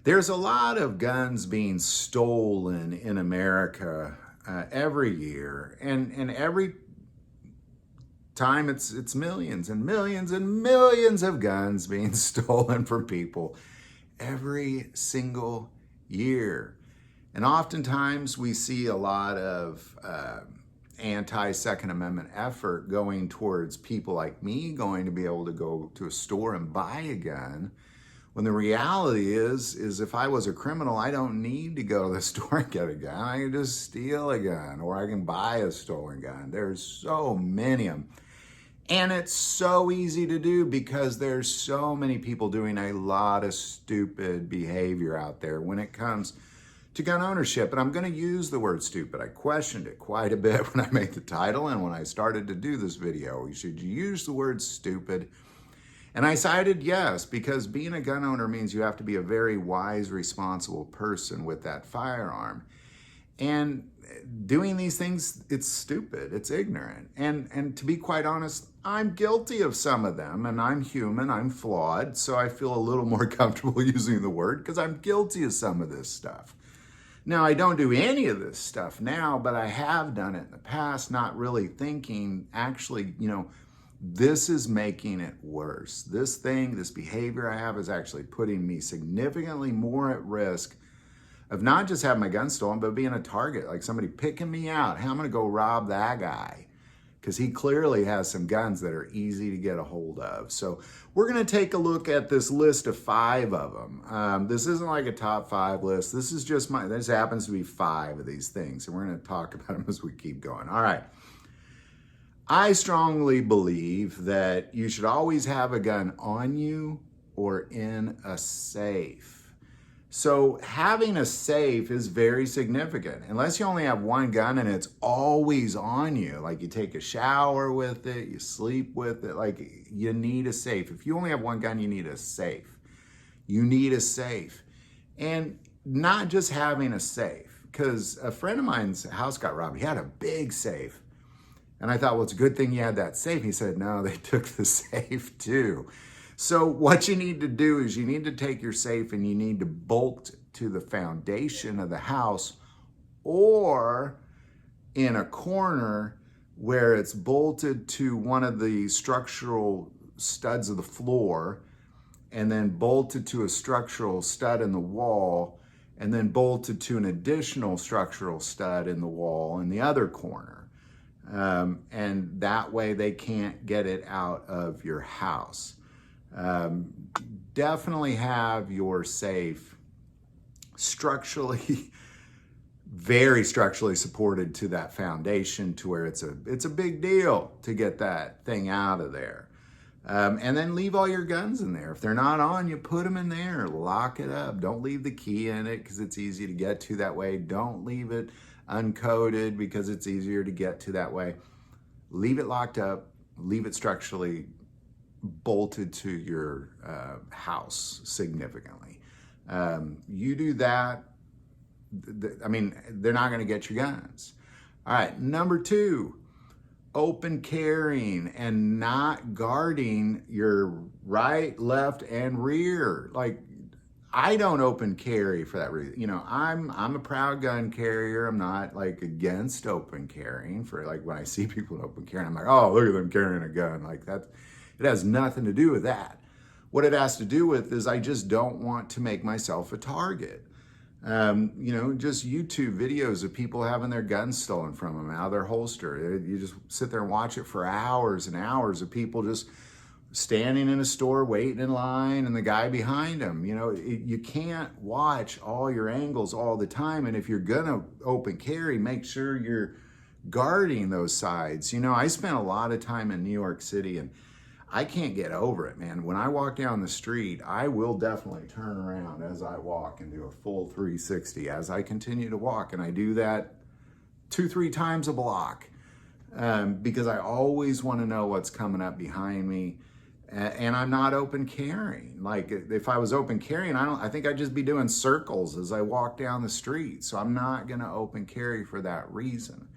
There's a lot of guns being stolen in America every year, and every time it's millions and millions and millions of guns being stolen from people every single year. And oftentimes we see a lot of anti-Second Amendment effort going towards people like me going to be able to go to a store and buy a gun, when the reality is if I was a criminal, I don't need to go to the store and get a gun. I can just steal a gun, or I can buy a stolen gun. There's so many of them. And it's so easy to do because there's so many people doing a lot of stupid behavior out there when it comes to gun ownership. And I'm going to use the word stupid. I questioned it quite a bit when I made the title and when I started to do this video. Should you use the word stupid? And I decided yes, because being a gun owner means you have to be a very wise, responsible person with that firearm. And doing these things, it's stupid, it's ignorant. And to be quite honest, I'm guilty of some of them, and I'm human, I'm flawed, so I feel a little more comfortable using the word because I'm guilty of some of this stuff. Now, I don't do any of this stuff now, but I have done it in the past, not really thinking, actually, this is making it worse. This behavior I have is actually putting me significantly more at risk of not just having my gun stolen, but being a target, like somebody picking me out. Hey, I'm gonna go rob that guy because he clearly has some guns that are easy to get a hold of. So we're gonna take a look at this list of 5 of them. This isn't like a top 5 list. This is just this happens to be 5 of these things, and we're gonna talk about them as we keep going. All right. I strongly believe that you should always have a gun on you or in a safe. So having a safe is very significant. Unless you only have one gun and it's always on you, like you take a shower with it, you sleep with it, like you need a safe. If you only have one gun, you need a safe. You need a safe. And not just having a safe, because a friend of mine's house got robbed. He had a big safe. And I thought, well, it's a good thing you had that safe. He said, no, they took the safe too. So what you need to do is you need to take your safe and you need to bolt to the foundation of the house, or in a corner where it's bolted to one of the structural studs of the floor, and then bolted to a structural stud in the wall, and then bolted to an additional structural stud in the wall in the other corner. And that way they can't get it out of your house. Definitely have your safe structurally, very structurally supported to that foundation to where it's a big deal to get that thing out of there. And then leave all your guns in there. If they're not on, you put them in there, lock it up. Don't leave the key in it because it's easy to get to that way. Don't leave it uncoded because it's easier to get to that way. Leave it locked up, leave it structurally bolted to your house significantly. You do that, they're not gonna get your guns. All right, number 2, open carrying and not guarding your right, left, and rear. Like, I don't open carry for that reason. I'm a proud gun carrier. I'm not like against open carrying. For like when I see people in open carrying, I'm like, oh, look at them carrying a gun. Like that, it has nothing to do with that. What it has to do with is I just don't want to make myself a target. Just YouTube videos of people having their guns stolen from them out of their holster. You just sit there and watch it for hours and hours of people just standing in a store waiting in line and the guy behind him. You can't watch all your angles all the time. And if you're gonna open carry, make sure you're guarding those sides. I spent a lot of time in New York City and I can't get over it, man. When I walk down the street, I will definitely turn around as I walk and do a full 360 as I continue to walk. And I do that 2-3 times a block because I always want to know what's coming up behind me. And I'm not open carrying. Like if I was open carrying, I think I'd just be doing circles as I walk down the street. So I'm not gonna open carry for that reason.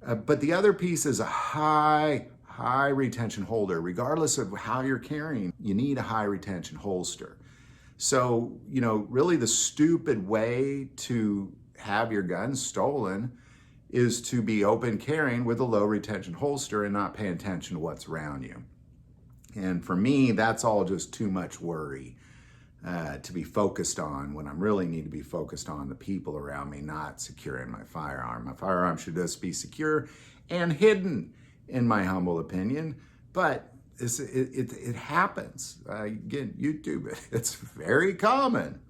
But the other piece is a high retention holder. Regardless of how you're carrying, you need a high retention holster. So, really the stupid way to have your gun stolen is to be open carrying with a low retention holster and not pay attention to what's around you. And for me, that's all just too much worry to be focused on when I really need to be focused on the people around me, not securing my firearm. My firearm should just be secure and hidden, in my humble opinion. But it happens. Again, YouTube, it's very common.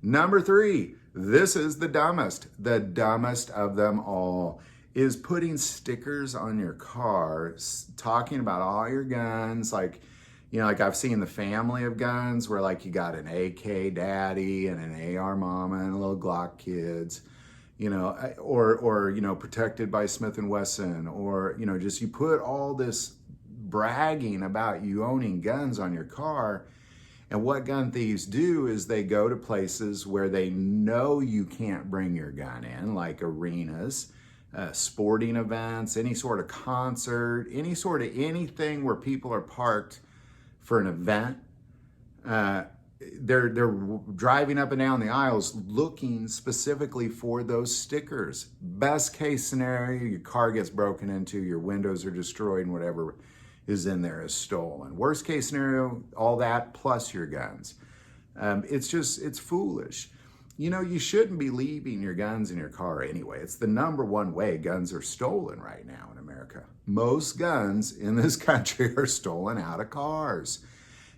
Number 3, this is the dumbest of them all, is putting stickers on your car, talking about all your guns, like I've seen the family of guns where like you got an AK daddy and an AR mama and a little Glock kids, or protected by Smith & Wesson, or, just you put all this bragging about you owning guns on your car. And what gun thieves do is they go to places where they know you can't bring your gun in, like arenas, sporting events, any sort of concert, any sort of anything where people are parked for an event. They're driving up and down the aisles looking specifically for those stickers. Best case scenario, your car gets broken into, your windows are destroyed, and whatever is in there is stolen. Worst case scenario, all that plus your guns. It's foolish. You shouldn't be leaving your guns in your car anyway. It's the number one way guns are stolen right now in America. Most guns in this country are stolen out of cars.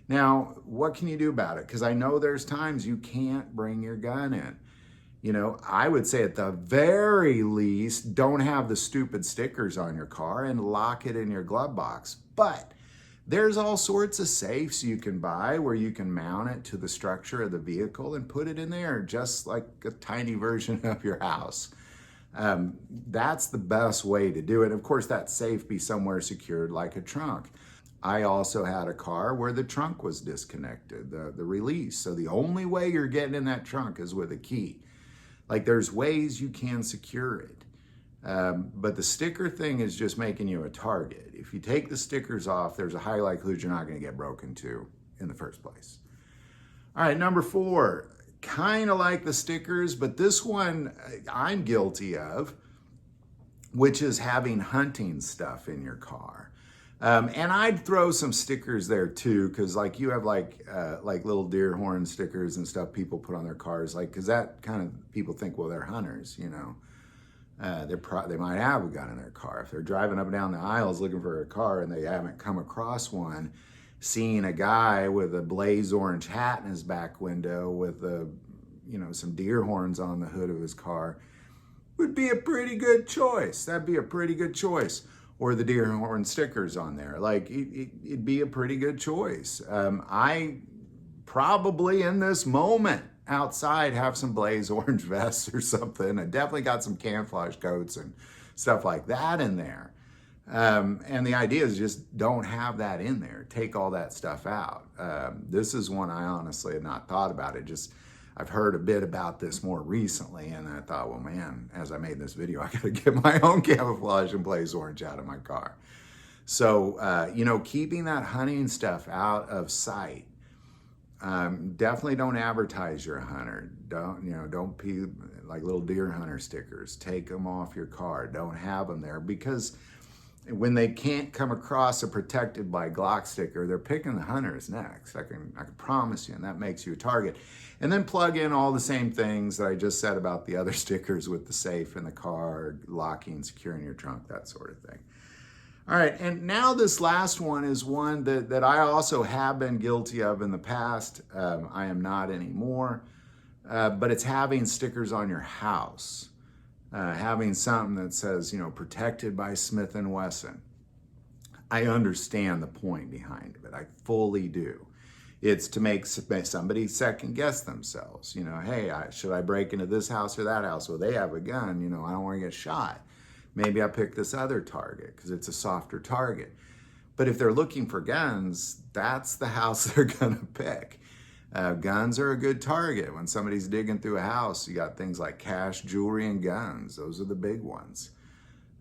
Now, what can you do about it? Because I know there's times you can't bring your gun in. I would say at the very least, don't have the stupid stickers on your car and lock it in your glove box. But there's all sorts of safes you can buy where you can mount it to the structure of the vehicle and put it in there, just like a tiny version of your house. That's the best way to do it. Of course, that safe be somewhere secured like a trunk. I also had a car where the trunk was disconnected, the release. So the only way you're getting in that trunk is with a key. Like there's ways you can secure it. But the sticker thing is just making you a target. If you take the stickers off, there's a high likelihood you're not going to get broken into in the first place. All right, number 4, kind of like the stickers, but this one I'm guilty of, which is having hunting stuff in your car. And I'd throw some stickers there too, because like you have like little deer horn stickers and stuff people put on their cars, like because that kind of people think, well, they're hunters, they might have a gun in their car. If they're driving up and down the aisles looking for a car and they haven't come across one, seeing a guy with a blaze orange hat in his back window with some deer horns on the hood of his car would be a pretty good choice. That'd be a pretty good choice. Or the deer horn stickers on there. Like, it'd be a pretty good choice. I probably in this moment outside have some blaze orange vests or something. I definitely got some camouflage coats and stuff like that in there. And the idea is just don't have that in there. Take all that stuff out. This is one I honestly had not thought about. I've heard a bit about this more recently, and I thought, well, man, as I made this video, I gotta get my own camouflage and blaze orange out of my car. So, keeping that hunting stuff out of sight. Definitely don't advertise you're a hunter. Don't be like little deer hunter stickers. Take them off your car. Don't have them there, because when they can't come across a protected by Glock sticker, they're picking the hunters next. I can promise you, and that makes you a target. And then plug in all the same things that I just said about the other stickers with the safe in the car, locking, securing your trunk, that sort of thing. All right, and now this last one is one that I also have been guilty of in the past. I am not anymore, but it's having stickers on your house. Having something that says, protected by Smith & Wesson. I understand the point behind it. I fully do. It's to make somebody second guess themselves. Hey, should I break into this house or that house? Well, they have a gun. I don't want to get shot. Maybe I pick this other target because it's a softer target. But if they're looking for guns, that's the house they're going to pick. Guns are a good target. When somebody's digging through a house, you got things like cash, jewelry, and guns. Those are the big ones.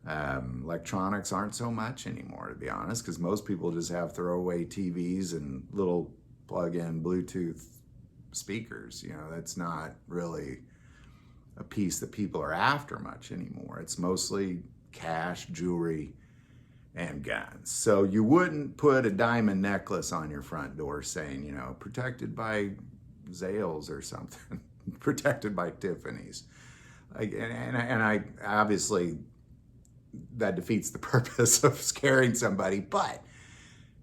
Electronics aren't so much anymore, to be honest, because most people just have throwaway TVs and little plug-in Bluetooth speakers. You know, that's not really a piece that people are after much anymore. It's mostly cash, jewelry, and guns. So you wouldn't put a diamond necklace on your front door saying, you know, protected by Zales or something, protected by Tiffany's. And I obviously, that defeats the purpose of scaring somebody, but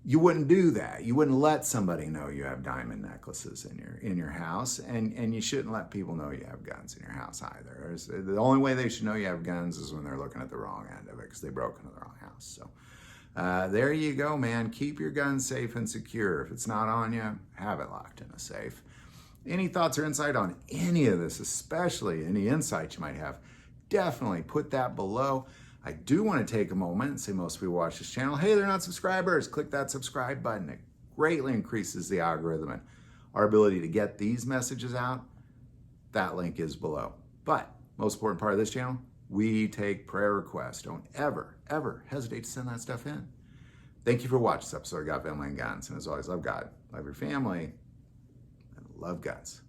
you wouldn't do that. You wouldn't let somebody know you have diamond necklaces in your house, and you shouldn't let people know you have guns in your house either. The only way they should know you have guns is when they're looking at the wrong end of it, because they broke into the wrong house. So there you go, man. Keep your guns safe and secure. If it's not on you, have it locked in a safe. Any thoughts or insight on any of this, especially any insight you might have, definitely put that below. I do want to take a moment and say most people watch this channel, hey, they're not subscribers. Click that subscribe button. It greatly increases the algorithm and our ability to get these messages out. That link is below. But most important part of this channel, we take prayer requests. Don't ever, ever hesitate to send that stuff in. Thank you for watching this episode of God, Family, and Guns. And as always, love God, love your family, and love guns.